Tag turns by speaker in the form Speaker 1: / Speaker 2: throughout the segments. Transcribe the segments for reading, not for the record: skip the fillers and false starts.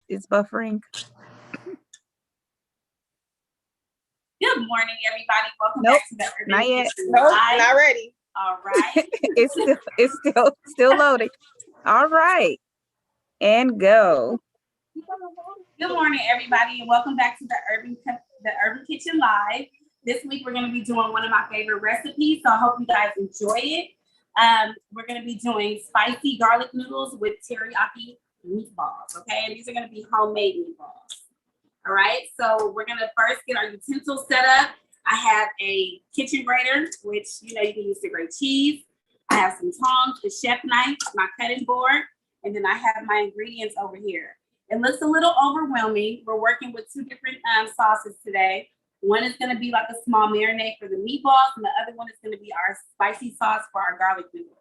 Speaker 1: It's buffering.
Speaker 2: Good morning, everybody. Welcome
Speaker 1: Nope,
Speaker 2: back to the Urban
Speaker 1: not yet.
Speaker 2: Kitchen
Speaker 3: Nope,
Speaker 2: Live.
Speaker 3: not ready.
Speaker 2: All right.
Speaker 1: It's still loading. All right. And go.
Speaker 2: Good morning, everybody, and welcome back to the Urban Kitchen Live. This week we're going to be doing one of my favorite recipes, so I hope you guys enjoy it. We're going to be doing spicy garlic noodles with teriyaki meatballs. Okay, and these are going to be homemade meatballs. All right, so we're going to first get our utensils set up. I have a kitchen grater, which you can use to grate cheese. I have some tongs, a chef knife, my cutting board, and then I have my ingredients over here. It looks a little overwhelming. We're working with two different sauces today. One is going to be like a small marinade for the meatballs, and the other one is going to be our spicy sauce for our garlic noodles.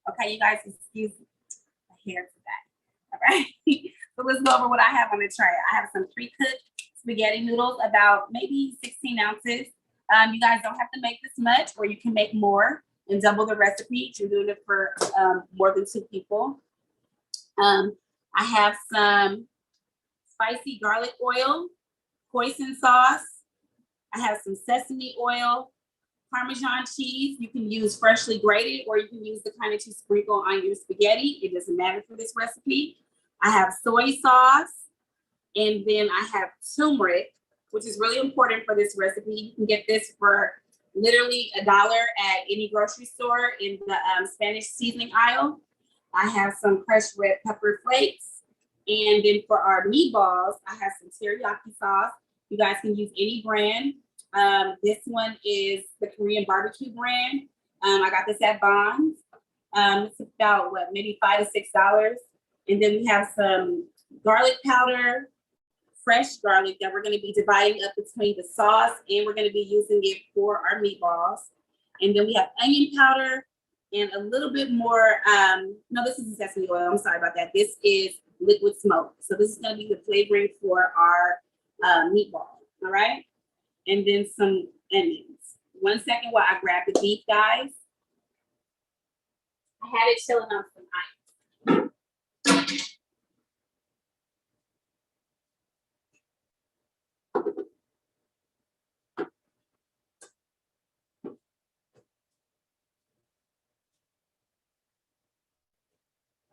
Speaker 2: Okay, you guys, excuse the hair to that. All right, so let's go over what I have on the tray. I have some pre-cooked spaghetti noodles, about maybe 16 ounces. You guys don't have to make this much, or you can make more and double the recipe. You're doing it for more than 2 people. I have some spicy garlic oil, hoisin sauce. I have some sesame oil, Parmesan cheese. You can use freshly grated, or you can use the kind that you sprinkle on your spaghetti. It doesn't matter for this recipe. I have soy sauce, and then I have turmeric, which is really important for this recipe. You can get this for literally $1 at any grocery store in the Spanish seasoning aisle. I have some crushed red pepper flakes. And then for our meatballs, I have some teriyaki sauce. You guys can use any brand. This one is the Korean barbecue brand. I got this at Vons. It's about maybe $5 to $6. And then we have some garlic powder, fresh garlic that we're going to be dividing up between the sauce, and we're going to be using it for our meatballs. And then we have onion powder and a little bit more. No, this is sesame oil. I'm sorry about that. This is liquid smoke. So this is going to be the flavoring for our meatball. All right. And then some onions. 1 second while I grab the beef, guys. I had it chilling on some ice.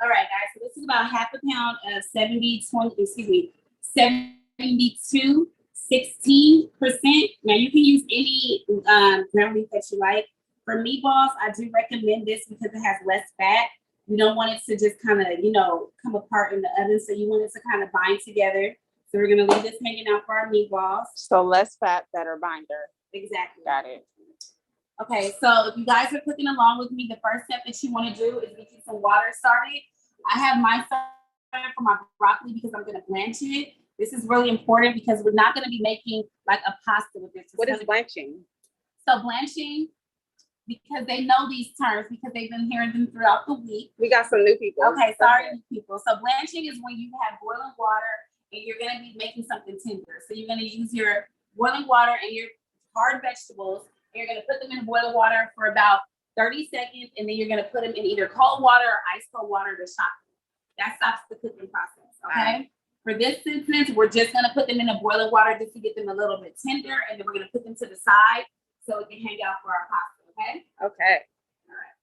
Speaker 2: All right, guys, so this is about half a pound of 72, 16%. Now you can use any ground beef that you like. For meatballs, I do recommend this because it has less fat. You don't want it to just kind of, come apart in the oven. So you want it to kind of bind together. So we're gonna leave this hanging out for our meatballs.
Speaker 3: So less fat, better binder.
Speaker 2: Exactly.
Speaker 3: Got it.
Speaker 2: Okay, so if you guys are cooking along with me, the first step that you want to do is get you some water started. I have my started for my broccoli because I'm going to blanch it. This is really important because we're not going to be making like a pasta with this.
Speaker 3: What is blanching?
Speaker 2: So blanching, because they know these terms because they've been hearing them throughout the week.
Speaker 3: We got some new people.
Speaker 2: Okay, sorry, new people. So blanching is when you have boiling water and you're going to be making something tender. So you're going to use your boiling water and your hard vegetables. You're going to put them in boiling water for about 30 seconds, and then you're going to put them in either cold water or ice cold water to shock them. That stops the cooking process, okay? For this instance, we're just going to put them in the boiling water just to get them a little bit tender, and then we're going to put them to the side so it can hang out for our pasta, okay?
Speaker 3: Okay.
Speaker 2: All right.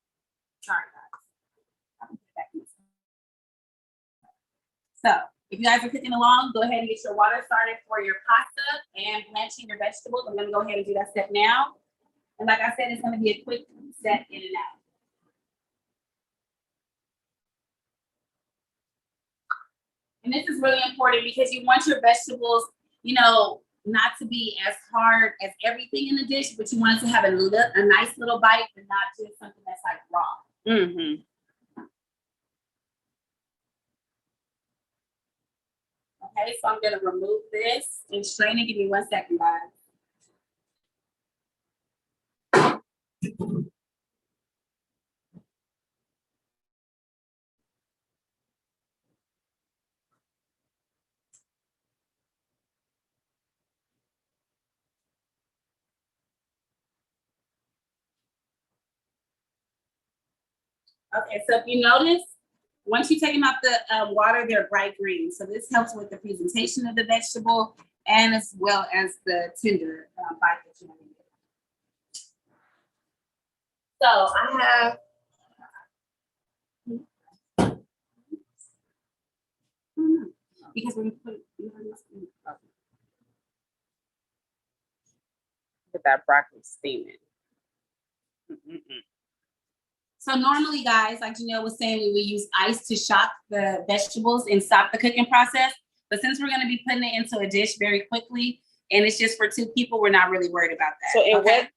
Speaker 2: Sorry, guys. So if you guys are cooking along, go ahead and get your water started for your pasta and blanching your vegetables. I'm going to go ahead and do that step now. And like I said, it's going to be a quick step in and out. And this is really important because you want your vegetables, not to be as hard as everything in the dish, but you want it to have a nice little bite and not just something that's like raw.
Speaker 3: Mm-hmm.
Speaker 2: Okay, so I'm going to remove this and strain it. Give me 1 second, guys. Okay, so if you notice, Once you take them out the water, they're bright green. So this helps with the presentation of the vegetable and as well as the tender bite that you want to get. So I have because we're gonna put
Speaker 3: Get that broccoli steaming.
Speaker 2: So normally, guys, like Janelle was saying, we would use ice to shock the vegetables and stop the cooking process. But since we're going to be putting it into a dish very quickly, and it's just for 2 people, we're not really worried about that.
Speaker 3: So, and
Speaker 2: okay?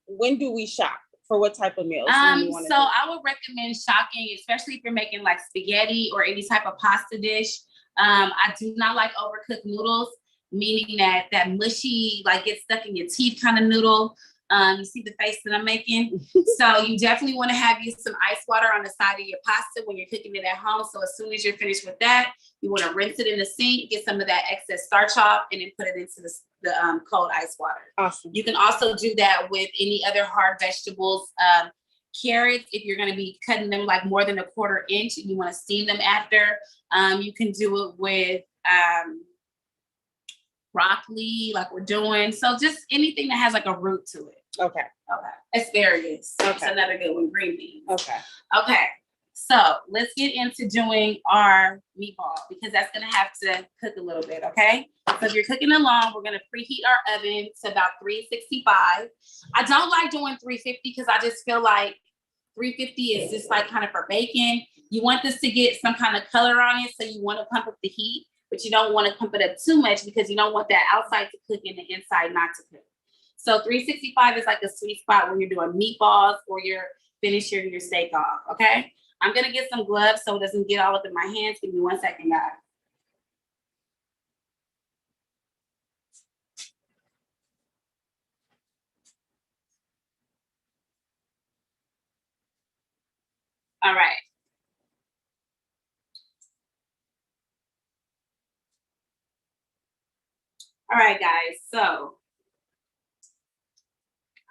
Speaker 3: when do we shop? For what type of meals?
Speaker 2: So I would recommend shocking, especially if you're making like spaghetti or any type of pasta dish. I do not like overcooked noodles, meaning that mushy, like gets stuck in your teeth kind of noodle. You see the face that I'm making? So you definitely want to have you some ice water on the side of your pasta when you're cooking it at home. So as soon as you're finished with that, you want to rinse it in the sink, get some of that excess starch off, and then put it into the cold ice water.
Speaker 3: Awesome.
Speaker 2: You can also do that with any other hard vegetables. Carrots, if you're going to be cutting them like more than a 1/4 inch and you want to steam them after, you can do it with broccoli like we're doing. So just anything that has like a root to it.
Speaker 3: Okay.
Speaker 2: Asparagus.
Speaker 3: Okay.
Speaker 2: That's another good one. Green beans.
Speaker 3: Okay.
Speaker 2: So let's get into doing our meatball because that's going to have to cook a little bit. Okay. So if you're cooking along, we're going to preheat our oven to about 365. I don't like doing 350 because I just feel like 350 is just like kind of for bacon. You want this to get some kind of color on it. So you want to pump up the heat, but you don't want to pump it up too much because you don't want that outside to cook and the inside not to cook. So 365 is like a sweet spot when you're doing meatballs or you're finishing your steak off. Okay. I'm going to get some gloves so it doesn't get all up in my hands. Give me 1 second, guys. All right. All right, guys. So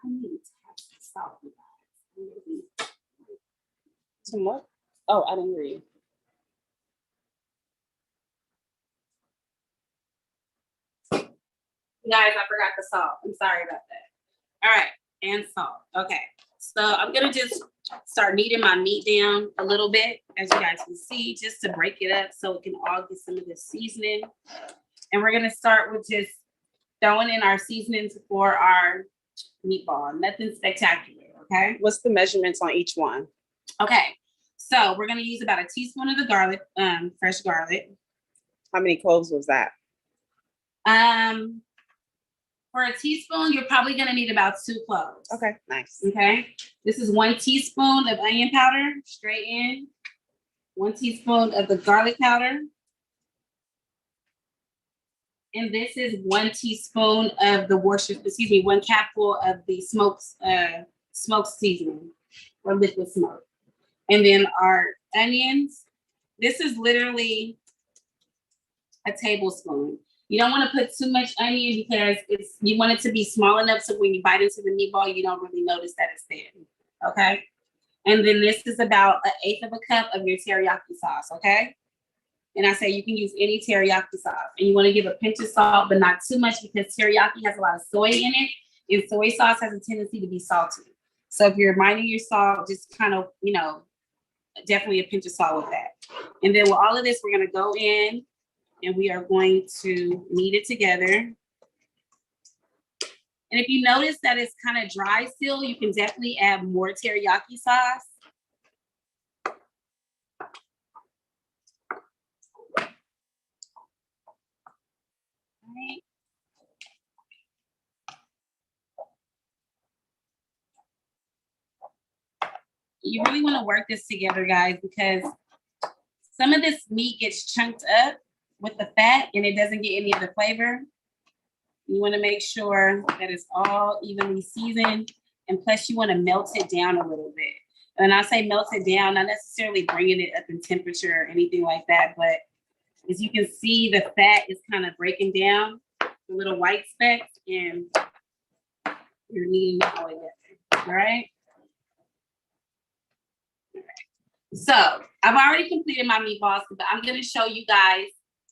Speaker 2: I need to have some salt, you guys.
Speaker 3: Some what? Oh, I didn't hear you.
Speaker 2: Guys, I forgot the salt. I'm sorry about that. All right, and salt. Okay, so I'm gonna just start kneading my meat down a little bit, as you guys can see, just to break it up so it can all get some of the seasoning. And we're gonna start with just throwing in our seasonings for our meatball. Nothing spectacular, okay?
Speaker 3: What's the measurements on each one?
Speaker 2: Okay, so we're gonna use about a teaspoon of the garlic, fresh garlic.
Speaker 3: How many cloves was that?
Speaker 2: For a teaspoon, you're probably gonna need about 2 cloves.
Speaker 3: Okay, nice.
Speaker 2: Okay, this is 1 teaspoon of onion powder, straight in. 1 teaspoon of the garlic powder. And this is 1 teaspoon of the Worcestershire, 1 capful of the smoked seasoning or liquid smoke. And then our onions, this is literally a tablespoon. You don't want to put too much onion because you want it to be small enough so when you bite into the meatball, you don't really notice that it's there. Okay. And then this is about 1/8 of a cup of your teriyaki sauce. Okay. And I say you can use any teriyaki sauce. And you want to give a pinch of salt, but not too much because teriyaki has a lot of soy in it. And soy sauce has a tendency to be salty. So if you're minding your salt, just kind of, definitely a pinch of salt with that. And then with all of this, we're going to go in and we are going to knead it together. And if you notice that it's kind of dry still, you can definitely add more teriyaki sauce. All right. You really want to work this together, guys, because some of this meat gets chunked up with the fat and it doesn't get any of the flavor. You want to make sure that it's all evenly seasoned, and plus you want to melt it down a little bit. And I say melt it down, not necessarily bringing it up in temperature or anything like that, but as you can see, the fat is kind of breaking down the little white specks and you're kneading it all together. All right. So I've already completed my meatballs, but I'm gonna show you guys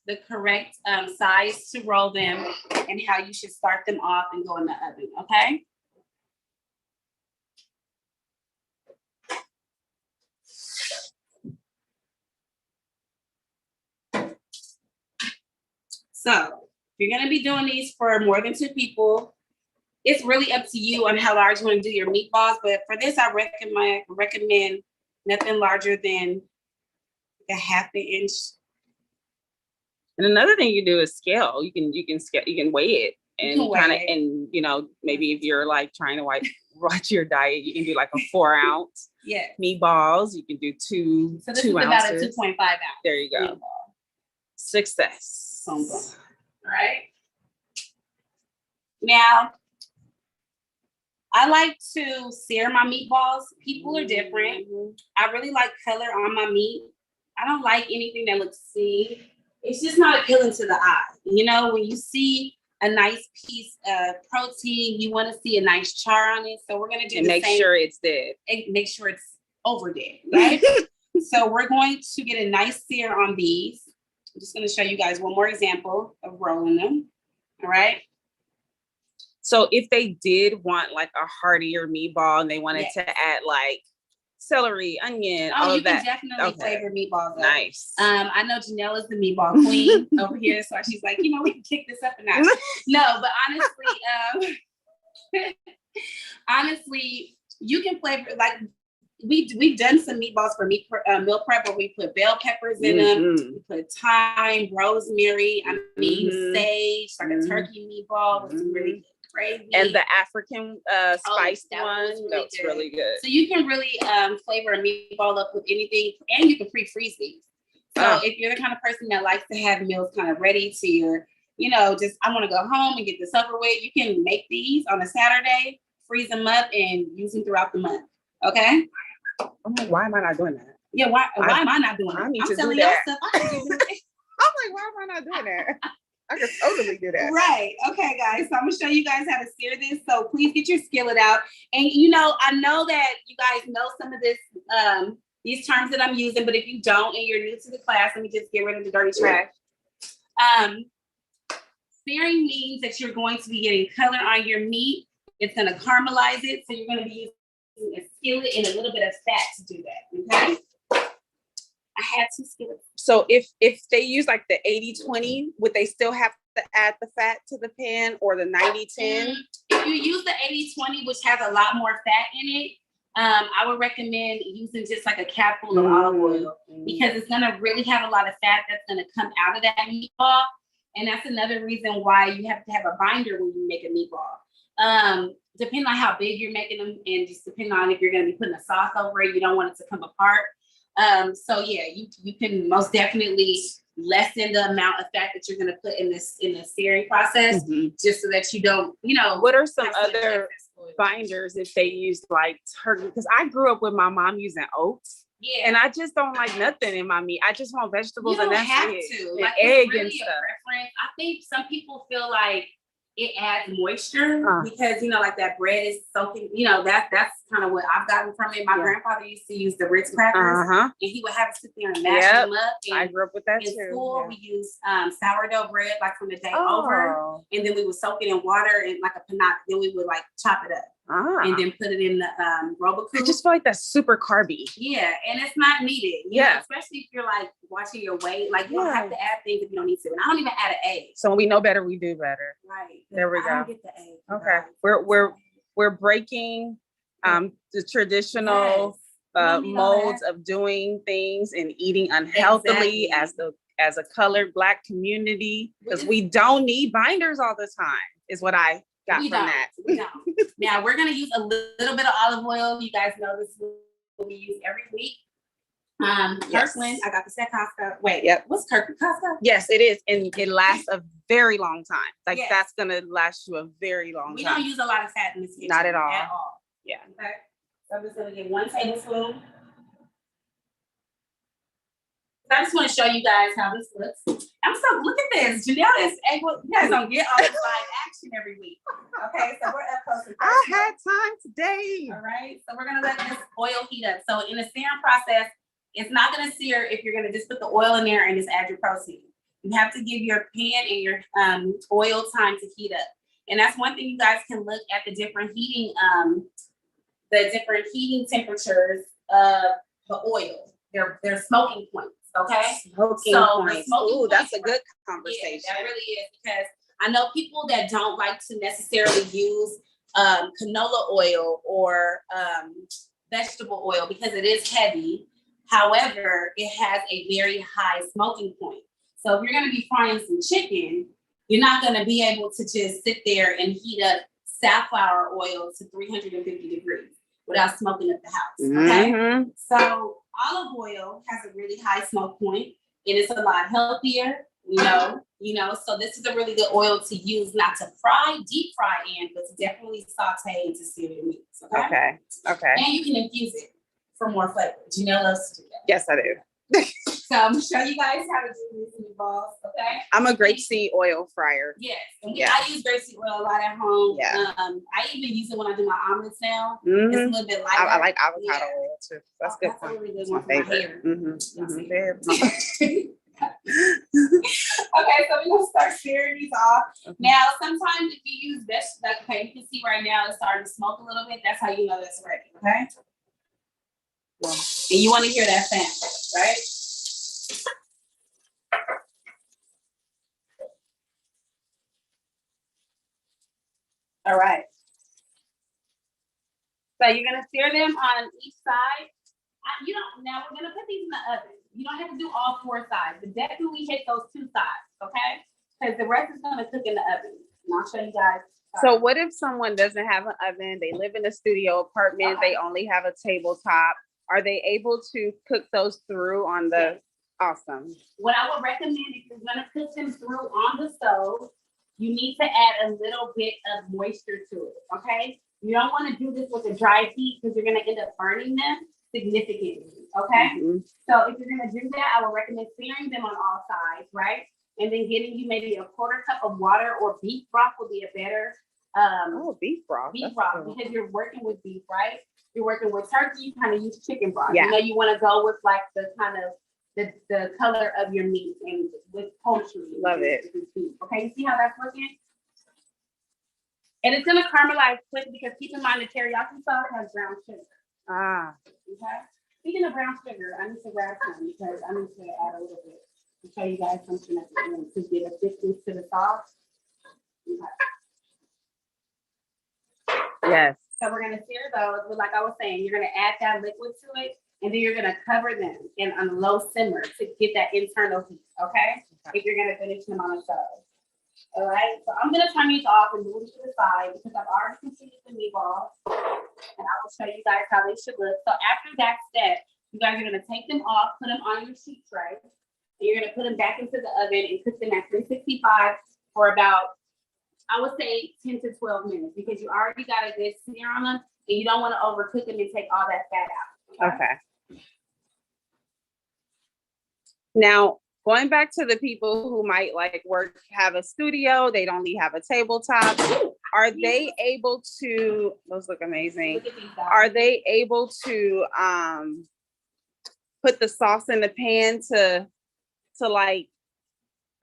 Speaker 2: the correct size to roll them and how you should start them off and go in the oven, okay? So if you're gonna be doing these for more than 2 people, it's really up to you on how large you want to do your meatballs. But for this, I recommend nothing larger than a half an inch.
Speaker 3: And another thing you do is scale. You can scale, you can weigh it and kind of, and maybe if you're like trying to watch your diet, you can do like a 4 ounce meatballs. You can do two. So this is
Speaker 2: about a 2.5 ounce.
Speaker 3: There you go. Meatball. Success.
Speaker 2: All right. Now, I like to sear my meatballs. People are different. I really like color on my meat. I don't like anything that looks seared. It's just not appealing to the eye. When you see a nice piece of protein, you want to see a nice char on it. So we're going to do
Speaker 3: make sure it's dead.
Speaker 2: And make sure it's over dead, right? So we're going to get a nice sear on these. I'm just going to show you guys one more example of rolling them. All right.
Speaker 3: So if they did want like a heartier meatball and they wanted to add like celery, onion, all of that.
Speaker 2: You can definitely flavor meatballs up.
Speaker 3: Nice.
Speaker 2: I know Janelle is the meatball queen over here, so she's like, we can kick this up a notch. No, but honestly, you can flavor like we've done some meatballs for meal prep where we put bell peppers in them, we put thyme, rosemary, sage, like a turkey meatball with some really good gravy.
Speaker 3: And the African spiced one, that's really good.
Speaker 2: So you can really flavor a meatball up with anything, and you can pre-freeze these. So if you're the kind of person that likes to have meals kind of ready to your, just I want to go home and get this over with, you can make these on a Saturday, freeze them up, and use them throughout the month. Okay?
Speaker 3: I'm like, why am I not doing that?
Speaker 2: Yeah, why am I not doing that?
Speaker 3: I'm telling you stuff. I'm like, why am I not doing that? I could totally do that.
Speaker 2: Right. Okay, guys. So I'm gonna show you guys how to sear this. So please get your skillet out. And I know that you guys know some of this, these terms that I'm using, but if you don't and you're new to the class, let me just get rid of the dirty trash. Searing means that you're going to be getting color on your meat. It's gonna caramelize it. So you're gonna be using a skillet and a little bit of fat to do that. Okay. I had 2 skillets.
Speaker 3: So if they use like the 80-20, would they still have to add the fat to the pan, or the 90-10?
Speaker 2: If you use the 80-20, which has a lot more fat in it, I would recommend using just like a capful of olive oil, because it's gonna really have a lot of fat that's gonna come out of that meatball. And that's another reason why you have to have a binder when you make a meatball. Depending on how big you're making them, and just depending on if you're gonna be putting a sauce over it, you don't want it to come apart. So yeah, you can most definitely lessen the amount of fat that you're going to put in the searing process, just so that you don't,
Speaker 3: What are some other binders if they use like turkey? Because I grew up with my mom using oats.
Speaker 2: Yeah.
Speaker 3: And I just don't like nothing in my meat. I just want vegetables,
Speaker 2: and
Speaker 3: that's
Speaker 2: have
Speaker 3: it.
Speaker 2: to.
Speaker 3: And
Speaker 2: like,
Speaker 3: egg
Speaker 2: really
Speaker 3: and stuff.
Speaker 2: Preference. I think some people feel like it adds moisture because like that bread is soaking. That's kind of what I've gotten from it. My grandfather used to use the Ritz crackers, and he would have to sit there and mash them up. And
Speaker 3: I grew up with that
Speaker 2: in
Speaker 3: too.
Speaker 2: School, we used sourdough bread like from the day over, and then we would soak it in water and like a panade. Then we would like chop it up and then put it in the Robocoop.
Speaker 3: I just feel like that's super carby.
Speaker 2: Yeah, and it's not needed. You know, especially if you're like watching your weight. Like you don't have to add things if you don't need to. And I don't even add an egg.
Speaker 3: So when we know better, we do better.
Speaker 2: Right.
Speaker 3: There we go.
Speaker 2: I don't get the egg.
Speaker 3: Okay. We're breaking the traditional modes of doing things and eating unhealthily as a colored Black community, because we don't need binders all the time, is what I got from that.
Speaker 2: We don't. Now we're gonna use a little bit of olive oil. You guys know this is what we use every week. Kirkland, I got this at Costco. Wait, what's Kirkland? Costco?
Speaker 3: Yes, it is, and it lasts a very long time. Like that's gonna last you a very long time.
Speaker 2: We don't use a lot of fat in this kitchen.
Speaker 3: Not at all.
Speaker 2: Yeah. Okay. So I'm just gonna get 1 tablespoon. I just want to show you guys how this looks. Look at this. Janelle is able, you guys don't get all this live action every week. Okay, so we're up close and personal.
Speaker 3: I had time today.
Speaker 2: All right, so we're gonna let this oil heat up. So in the searing process, It's not gonna sear if you're gonna just put the oil in there and just add your protein. You have to give your pan and your oil time to heat up. And that's one thing you guys can look at the different heating temperatures of the oil. They're smoking points, okay?
Speaker 3: Smoking
Speaker 2: So, the
Speaker 3: points.
Speaker 2: smoking
Speaker 3: Ooh, that's a
Speaker 2: points
Speaker 3: good
Speaker 2: Yeah,
Speaker 3: conversation.
Speaker 2: that really is, because I know people that don't like to necessarily use canola oil or vegetable oil because it is heavy. However, it has a very high smoking point. So if you're going to be frying some chicken, you're not going to be able to just sit there and heat up safflower oil to 350 degrees without smoking up the house. Okay.
Speaker 3: Mhm.
Speaker 2: So olive oil has a really high smoke point and it's a lot healthier, so this is a really good oil to use, not to deep fry in, but to definitely saute and to sear your meats. Okay.
Speaker 3: Okay.
Speaker 2: And you can infuse it for more flavor. Janelle loves to do that.
Speaker 3: Yes, I do.
Speaker 2: So I'm gonna show you guys how to do this meatballs, okay?
Speaker 3: I'm a grapeseed oil fryer.
Speaker 2: Yes, and
Speaker 3: Yeah.
Speaker 2: I use grapeseed oil a lot at home.
Speaker 3: Yeah.
Speaker 2: I even use it when I do my omelets now. It's a
Speaker 3: Mhm.
Speaker 2: little bit lighter.
Speaker 3: I like avocado
Speaker 2: Yeah.
Speaker 3: oil too. That's
Speaker 2: Oh,
Speaker 3: good.
Speaker 2: that's a really good
Speaker 3: That's my
Speaker 2: one for my
Speaker 3: favorite.
Speaker 2: hair. Okay, so we're gonna start searing these off.
Speaker 3: Okay.
Speaker 2: Now, sometimes if you use this, like, okay, you can see right now it's starting to smoke a little bit. That's how you know that's ready, okay? And you want to hear that sound, right? All right. So you're gonna sear them on each side. Now we're gonna put these in the oven. You don't have to do all 4 sides, but definitely hit those 2 sides, okay? Because the rest is gonna cook in the oven. And I'll show you guys.
Speaker 3: So what if someone doesn't have an oven? They live in a studio apartment. They only have a tabletop. Are they able to cook those through on the?
Speaker 2: Yes.
Speaker 3: Awesome.
Speaker 2: What I would recommend if you're gonna cook them through on the stove, you need to add a little bit of moisture to it, okay? You don't want to do this with a dry heat because you're gonna end up burning them significantly, okay?
Speaker 3: Mhm.
Speaker 2: So if you're gonna do that, I would recommend searing them on all sides, right? And then getting you maybe a 1/4 cup of water, or beef broth would be a better
Speaker 3: Oh, beef broth.
Speaker 2: beef
Speaker 3: That's
Speaker 2: broth,
Speaker 3: good.
Speaker 2: because you're working with beef, right? You're working with turkey, you kind of use chicken broth.
Speaker 3: Yeah.
Speaker 2: You want to go with like the kind of the color of your meat, and with poultry.
Speaker 3: Love it.
Speaker 2: with beef. Okay, you see how that's looking? And it's gonna caramelize quick, because keep in mind the teriyaki sauce has brown sugar.
Speaker 3: Ah,
Speaker 2: Okay. Speaking of brown sugar, I need to grab some because I need to add a little bit to show you guys something at the end to get a thickness to the sauce. Okay.
Speaker 3: yes.
Speaker 2: So we're gonna sear those, but like I was saying, you're gonna add that liquid to it, and then you're gonna cover them in on a low simmer to get that internal heat, okay? If you're gonna finish them on the stove. All right, so I'm gonna turn these off and move them to the side because I've already completed the meatballs, and I will show you guys how they should look. So after that step, you guys are gonna take them off, put them on your sheet tray, and you're gonna put them back into the oven and cook them at 365 for about, I would say, 10 to 12 minutes, because you already got a good sear on them, and you don't want to overcook them and take all that fat out.
Speaker 3: Okay. Now, going back to the people who might have a studio, they only have a tabletop. Are they able to, those look amazing.
Speaker 2: Look at these guys.
Speaker 3: Are they able to put the sauce in the pan to like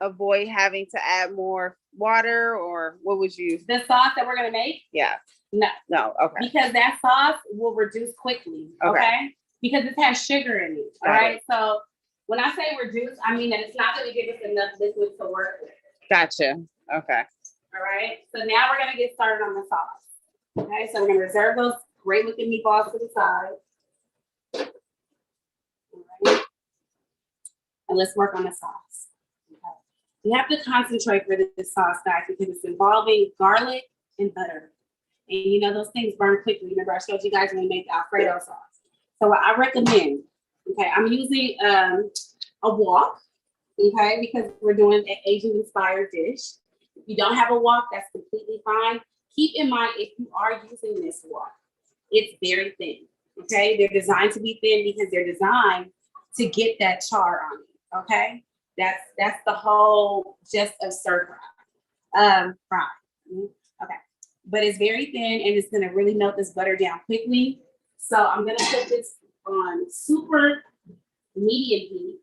Speaker 3: avoid having to add more water, or what would you?
Speaker 2: The sauce that we're gonna make?
Speaker 3: Yeah.
Speaker 2: No,
Speaker 3: No. Okay.
Speaker 2: because that sauce will reduce quickly.
Speaker 3: Okay.
Speaker 2: Okay, because it has sugar in it. All
Speaker 3: Got
Speaker 2: right. So when I say reduce, I mean that it's not gonna give us enough liquid to work with.
Speaker 3: Gotcha. Okay.
Speaker 2: All right. So now we're gonna get started on the sauce. Okay. So we're gonna reserve those great looking meatballs to the side. All right. And let's work on the sauce. Okay. You have to concentrate for this sauce, guys, because it's involving garlic and butter. And those things burn quickly. Remember, I showed you guys when we made the Alfredo sauce. So what I recommend, okay, I'm using a wok, okay, because we're doing an Asian-inspired dish. If you don't have a wok, that's completely fine. Keep in mind, if you are using this wok, it's very thin, okay? They're designed to be thin because they're designed to get that char on it, okay? That's the whole gist of stir fry. Okay. But it's very thin, and it's gonna really melt this butter down quickly. So I'm gonna put this on super medium heat.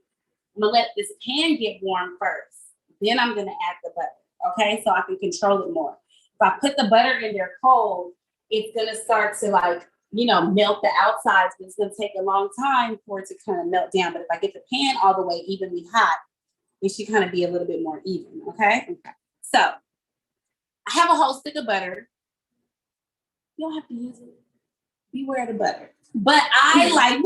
Speaker 2: I'm gonna let this pan get warm first. Then I'm gonna add the butter, okay? So I can control it more. If I put the butter in there cold, it's gonna start to like, melt the outsides, but it's gonna take a long time for it to kind of melt down. But if I get the pan all the way evenly hot, it should kind of be a little bit more even, okay? So I have a whole stick of butter. You don't have to use it. Beware the butter. But I like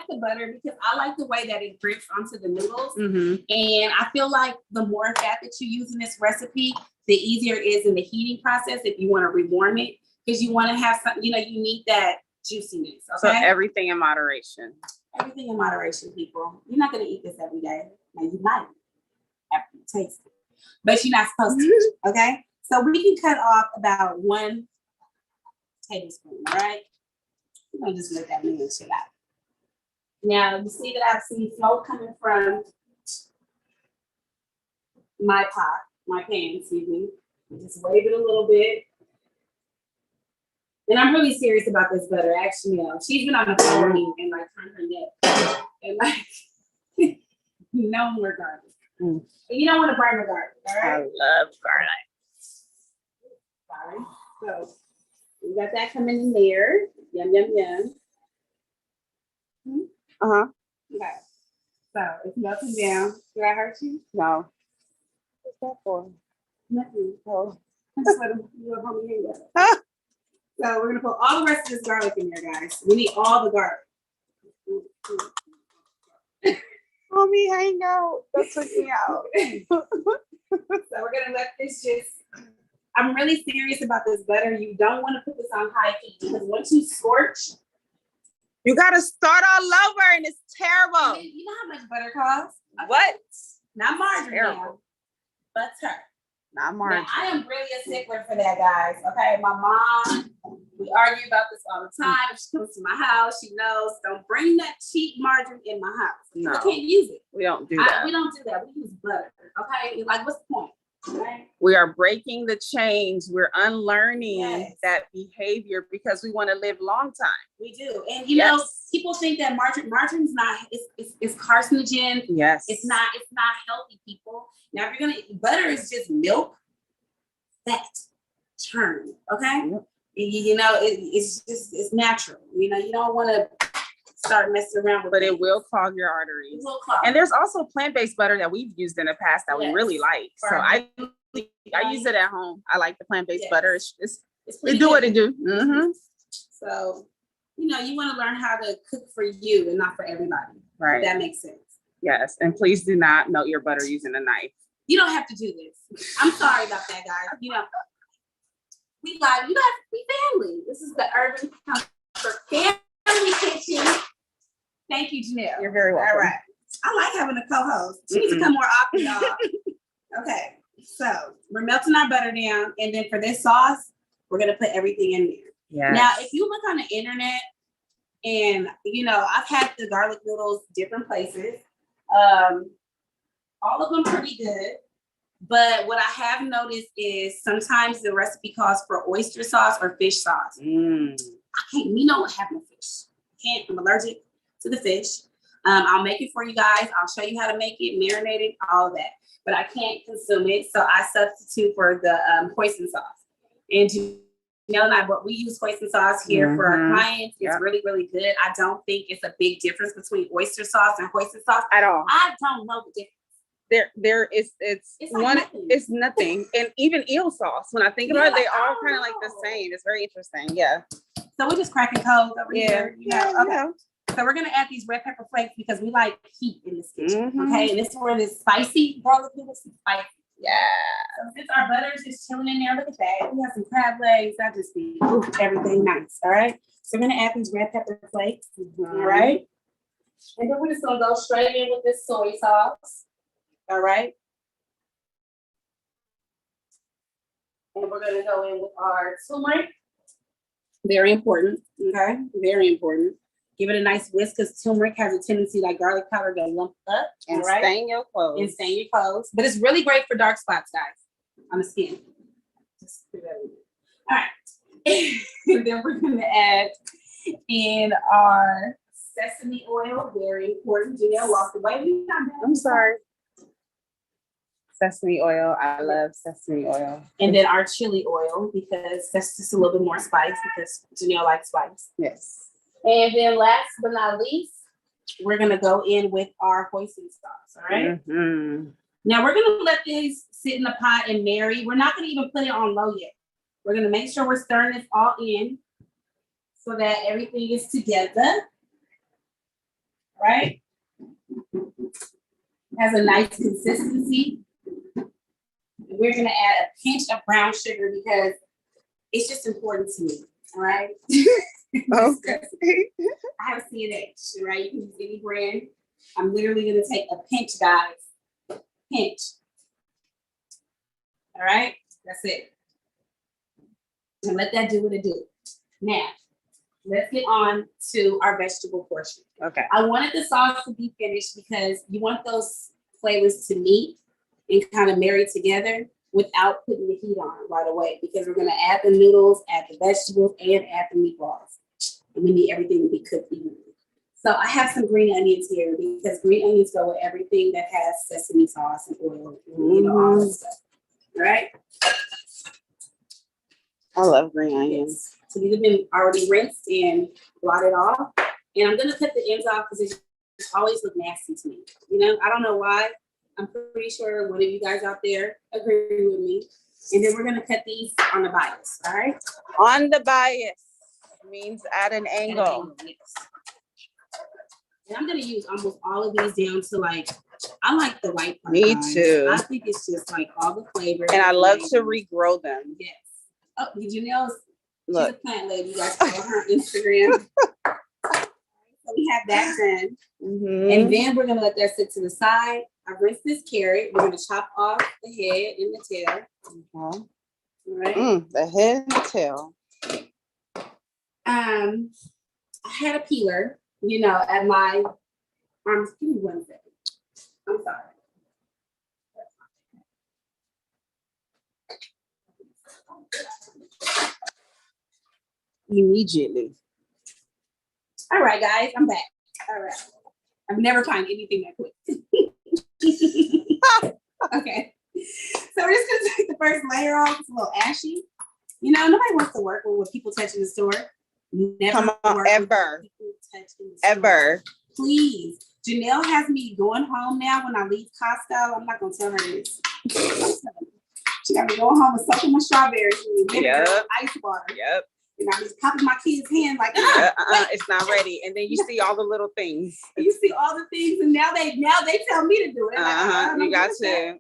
Speaker 2: the butter because I like the way that it drips onto the noodles.
Speaker 3: Mm-hmm.
Speaker 2: And I feel like the more fat that you use in this recipe, the easier it is in the heating process if you want to rewarm it. Because you want to have some, you need that juiciness. Okay.
Speaker 3: So everything in moderation.
Speaker 2: Everything in moderation, people. You're not going to eat this every day. Now you might after you taste it, but you're not supposed to. Okay. So we can cut off about 1 tablespoon. All right. I'm going to just let that man chill out. Now you see that I've seen smoke coming from my pan, excuse me. Just wave it a little bit. And I'm really serious about this butter. Actually, she's been on the phone with me and like turned her neck and like no more garlic. And you don't want to burn the garlic, all right?
Speaker 3: I love garlic.
Speaker 2: Sorry. So we got that coming in there. Yum, yum, yum.
Speaker 3: Uh-huh.
Speaker 2: Okay. So it's melting down. Did I hurt you?
Speaker 3: No. What's that for?
Speaker 2: Nothing.
Speaker 3: Oh.
Speaker 2: I just let you up on me. So we're gonna put all the rest of this garlic in there, guys. We need all the garlic.
Speaker 3: Mommy, hang out. That took me out.
Speaker 2: So we're gonna let this just. I'm really serious about this butter. You don't want to put this on high heat because once you scorch,
Speaker 3: you gotta start all over, and it's terrible.
Speaker 2: you know how much butter costs?
Speaker 3: What?
Speaker 2: Not margarine,
Speaker 3: Terrible.
Speaker 2: now, butter.
Speaker 3: Not margarine.
Speaker 2: Now, I am really a stickler for that, guys. Okay, my mom, we argue about this all the time. If she comes to my house, she knows, don't bring that cheap margarine in my house.
Speaker 3: No.
Speaker 2: I can't use it.
Speaker 3: We don't do that.
Speaker 2: We don't do that. We use butter. Okay, like what's the point? Right?
Speaker 3: We are breaking the chains. We're unlearning
Speaker 2: Yes.
Speaker 3: that behavior because we want to live long time.
Speaker 2: We do, and you know, people think that margarine's not. It's carcinogen.
Speaker 3: Yes.
Speaker 2: It's not healthy, people. Now, if you're gonna butter is just milk, fat, churn. Okay,
Speaker 3: Yep.
Speaker 2: it's natural. You don't want to start messing around with
Speaker 3: But
Speaker 2: things.
Speaker 3: it will clog your arteries.
Speaker 2: It will clog.
Speaker 3: And there's also plant-based butter that we've used in the past that we really like. So I use it at home. I like the plant-based butter. It do what it do. Mm-hmm.
Speaker 2: So, you want to learn how to cook for you and not for everybody.
Speaker 3: Right.
Speaker 2: If that makes sense.
Speaker 3: Yes. And please do not melt your butter using a knife.
Speaker 2: You don't have to do this. I'm sorry about that, guys. We got, you guys, we family. This is the Urban Comfort Family Kitchen. Thank you, Janelle.
Speaker 3: You're very welcome.
Speaker 2: All right. I like having a co-host. She needs to come more often, y'all. Okay. So we're melting our butter down. And then for this sauce, we're going to put everything in there.
Speaker 3: Yes.
Speaker 2: Now, if you look on the internet, and I've had the garlic noodles different places. All of them pretty good. But what I have noticed is sometimes the recipe calls for oyster sauce or fish sauce. I can't, we don't have no fish. I'm allergic to the fish. I'll make it for you guys. I'll show you how to make it, marinate it, all of that. But I can't consume it. So I substitute for the hoisin sauce. And we use hoisin sauce here for our clients. It's really, really good. I don't think it's a big difference between oyster sauce and hoisin sauce.
Speaker 3: At all.
Speaker 2: I don't know the difference.
Speaker 3: It's
Speaker 2: like
Speaker 3: one,
Speaker 2: nothing.
Speaker 3: it's nothing. And even eel sauce, when I think about it, they all kind of like the same. It's very interesting. Yeah.
Speaker 2: So we're just cracking codes over here. Okay.
Speaker 3: Yeah.
Speaker 2: So we're gonna add these red pepper flakes because we like heat in this kitchen. Okay, and this is where this spicy garlic noodles is spicy.
Speaker 3: Yeah.
Speaker 2: So since our butter is just chilling in there, look at that. We have some crab legs. That just be everything nice. All right. So we're gonna add these red pepper flakes. All right. And then we're just gonna go straight in with this soy sauce. All right. And we're gonna go in with our turmeric. Very important. Okay. Very important. Give it a nice whisk because turmeric has a tendency, like garlic powder, to lump up
Speaker 3: And stain your clothes.
Speaker 2: and stain your clothes. But it's really great for dark spots, guys, on the skin. Just put that in. All right. And then we're going to add in our sesame oil, very important. Janelle walked away. We not done.
Speaker 3: I'm sorry. Sesame oil. I love sesame oil.
Speaker 2: And then our chili oil, because that's just a little bit more spice, because Janelle likes spice.
Speaker 3: Yes.
Speaker 2: And then last but not least, we're gonna go in with our hoisin sauce, all right?
Speaker 3: Mhm.
Speaker 2: Now we're gonna let these sit in the pot and marry. We're not gonna even put it on low yet. We're gonna make sure we're stirring this all in so that everything is together, right? Has a nice consistency. We're gonna add a pinch of brown sugar because it's just important to me, all right?
Speaker 3: Okay.
Speaker 2: I have CNH, right? You can use any brand. I'm literally gonna take a pinch, guys. Pinch. All right, that's it. And let that do what it do. Now, let's get on to our vegetable portion.
Speaker 3: Okay.
Speaker 2: I wanted the sauce to be finished because you want those flavors to meet and kind of marry together without putting the heat on right away, because we're gonna add the noodles, add the vegetables, and add the meatballs. And we need everything to be cooked evenly. So I have some green onions here because green onions go with everything that has sesame sauce and oil, and, you know, all that stuff. All right?
Speaker 3: I love green onions.
Speaker 2: So these have been already rinsed and blotted off. And I'm gonna cut the ends off because it just always look nasty to me. You know, I don't know why. I'm pretty sure one of you guys out there agree with me. And then we're gonna cut these on the bias, all right?
Speaker 3: On the bias means at an angle.
Speaker 2: Yes. And I'm gonna use almost all of these down to like, I like the white part.
Speaker 3: Me
Speaker 2: guys.
Speaker 3: too.
Speaker 2: I think it's just like all the flavors.
Speaker 3: And I love to regrow them.
Speaker 2: Yes. Oh, did you know? She's a
Speaker 3: Look.
Speaker 2: plant lady. You guys follow her on Instagram. So we have that done.
Speaker 3: Mhm.
Speaker 2: And then we're gonna let that sit to the side. I rinsed this carrot. We're gonna chop off the head and the tail.
Speaker 3: Mhm.
Speaker 2: All right.
Speaker 3: The head and the tail.
Speaker 2: I had a peeler, you know, at my arms. Give me 1 second. I'm sorry.
Speaker 3: Immediately.
Speaker 2: All right, guys, I'm back. All right. I've never found anything that quick. Okay. So we're just gonna take the first layer off. It's a little ashy. You know, nobody wants to work with people touching the store. Never
Speaker 3: Come on,
Speaker 2: work with
Speaker 3: ever.
Speaker 2: people touching the store.
Speaker 3: Ever.
Speaker 2: Please. Janelle has me going home now when I leave Costco. I'm not gonna tell her this. She got me going home and soaking my strawberries in vinegar,
Speaker 3: Yep.
Speaker 2: ice water.
Speaker 3: Yep.
Speaker 2: And I'm just popping my kids' hands like,
Speaker 3: It's not ready. And then you see all the little things.
Speaker 2: you see all the things, and now they tell me to do it. Like,
Speaker 3: You got to.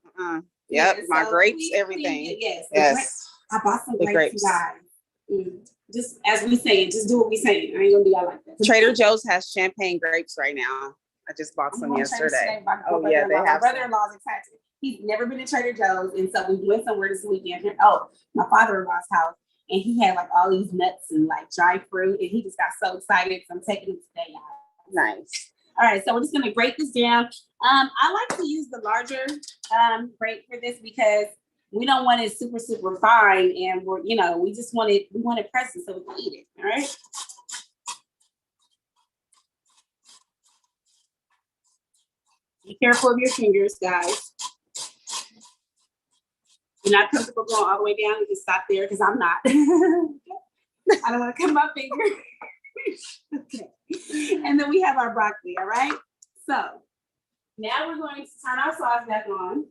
Speaker 3: Yep. My
Speaker 2: so
Speaker 3: grapes,
Speaker 2: please,
Speaker 3: everything.
Speaker 2: please, yes.
Speaker 3: Yes.
Speaker 2: I bought some
Speaker 3: The
Speaker 2: grapes,
Speaker 3: grapes.
Speaker 2: you guys. Just as we say, just do what we say. I ain't gonna do all like that.
Speaker 3: Trader Joe's has champagne grapes right now. I just bought
Speaker 2: I'm
Speaker 3: some
Speaker 2: going to Trader
Speaker 3: yesterday.
Speaker 2: today.
Speaker 3: Oh, yeah, they
Speaker 2: My
Speaker 3: have some.
Speaker 2: brother-in-law's excited. He's never been to Trader Joe's, and so we went somewhere this weekend. Oh, my father-in-law's house, and he had like all these nuts and like dry fruit, and he just got so excited. So I'm taking him today, y'all.
Speaker 3: Nice.
Speaker 2: All right, so we're just gonna grate this down. I like to use the larger grate for this because we don't want it super, super fine, and we just want it pressed so we can eat it. All right. Be careful of your fingers, guys. You're not comfortable going all the way down, you can stop there because I'm not. I don't want to cut my finger. Okay. And then we have our broccoli, all right? So now we're going to turn our sauce back on.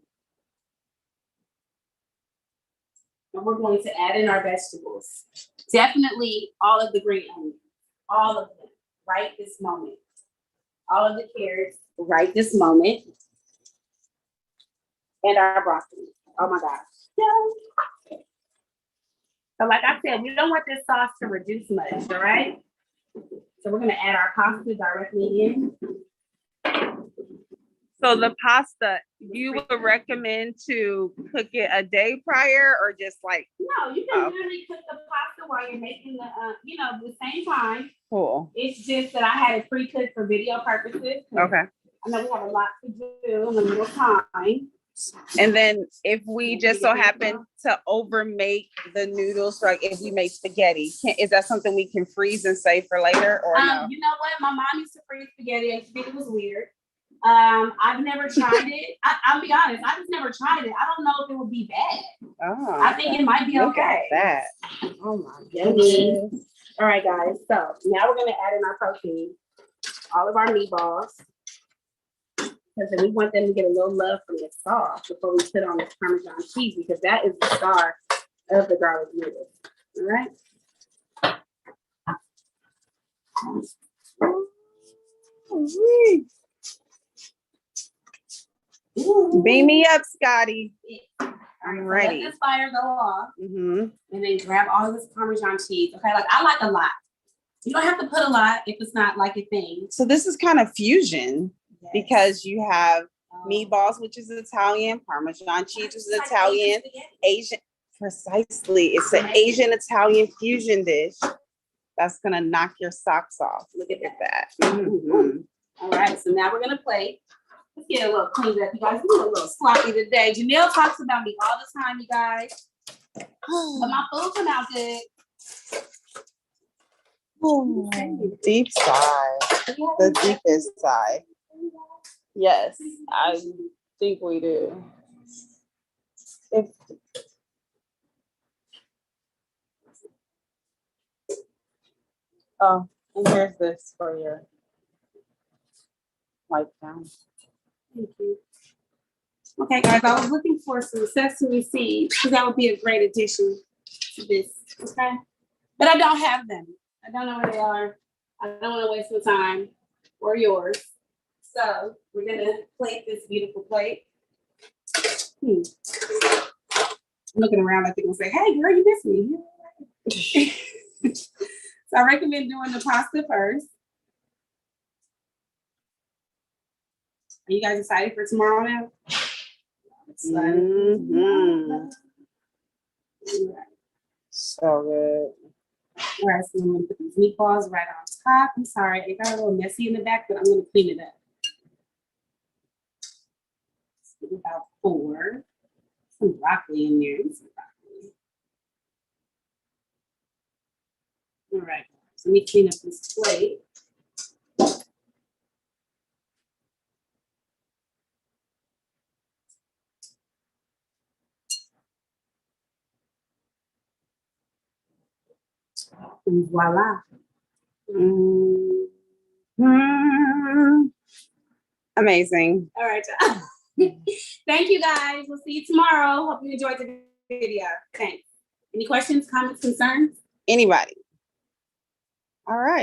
Speaker 2: And we're going to add in our vegetables. Definitely all of the green onions, all of them, right this moment. All of the carrots, right this moment. And our broccoli. Oh my gosh. So like I said, we don't want this sauce to reduce much, all right? So we're gonna add our pasta directly in.
Speaker 3: So the pasta, you would recommend to cook it a day prior or just like,
Speaker 2: No, you can literally cook the pasta while you're making the same time.
Speaker 3: cool.
Speaker 2: It's just that I had it pre-cooked for video purposes.
Speaker 3: Okay.
Speaker 2: I know we have a lot to do in a little time.
Speaker 3: And then if we just so happen to over make the noodles, like if we make spaghetti, is that something we can freeze and save for later or no?
Speaker 2: You know what? My mom used to freeze spaghetti and she think it was weird. I've never tried it. I'll be honest, I just never tried it. I don't know if it would be bad.
Speaker 3: Oh,
Speaker 2: I think it might be
Speaker 3: look at
Speaker 2: okay.
Speaker 3: that.
Speaker 2: Oh my goodness. All right, guys. So now we're gonna add in our protein, all of our meatballs. Because we want them to get a little love from the sauce before we put on this Parmesan cheese, because that is the star of the garlic noodles. All right.
Speaker 3: Beam me up, Scotty. I'm
Speaker 2: So
Speaker 3: ready.
Speaker 2: let this fire go off,
Speaker 3: Mm-hmm.
Speaker 2: and then grab all of this Parmesan cheese. Okay, like I like a lot. You don't have to put a lot if it's not like a thing.
Speaker 3: So this is kind of fusion
Speaker 2: Yes.
Speaker 3: because you have
Speaker 2: Um,
Speaker 3: meatballs, which is Italian, Parmesan cheese is
Speaker 2: it's like
Speaker 3: Italian,
Speaker 2: spaghetti.
Speaker 3: Asian, precisely. It's an Asian Italian fusion dish that's gonna knock your socks off. Look at that. Mhm.
Speaker 2: All right, so now we're gonna plate. Let's get a little cleaned up, you guys. We're a little sloppy today. Janelle talks about me all the time, you guys. But my food come out good.
Speaker 3: Deep sigh, the deepest sigh. Yes, I think we do. If oh, and here's this for your wipe down.
Speaker 2: Thank you. Okay, guys, I was looking for some sesame seeds because that would be a great addition to this. Okay, but I don't have them. I don't know where they are. I don't want to waste my time or yours. So we're gonna plate this beautiful plate. I'm looking around like they're gonna say, "Hey, girl, you missed me." So I recommend doing the pasta first. Are you guys excited for tomorrow now?
Speaker 3: Mhm. So good.
Speaker 2: All right, so I'm gonna put these meatballs right on top. I'm sorry, it got a little messy in the back, but I'm gonna clean it up. Let's get about 4. Some broccoli in there. Some broccoli. All right, so let me clean up this plate. And voila.
Speaker 3: Amazing.
Speaker 2: All right, y'all. Thank you guys. We'll see you tomorrow. Hope you enjoyed the video. Thanks. Any questions, comments, concerns?
Speaker 3: Anybody? All right.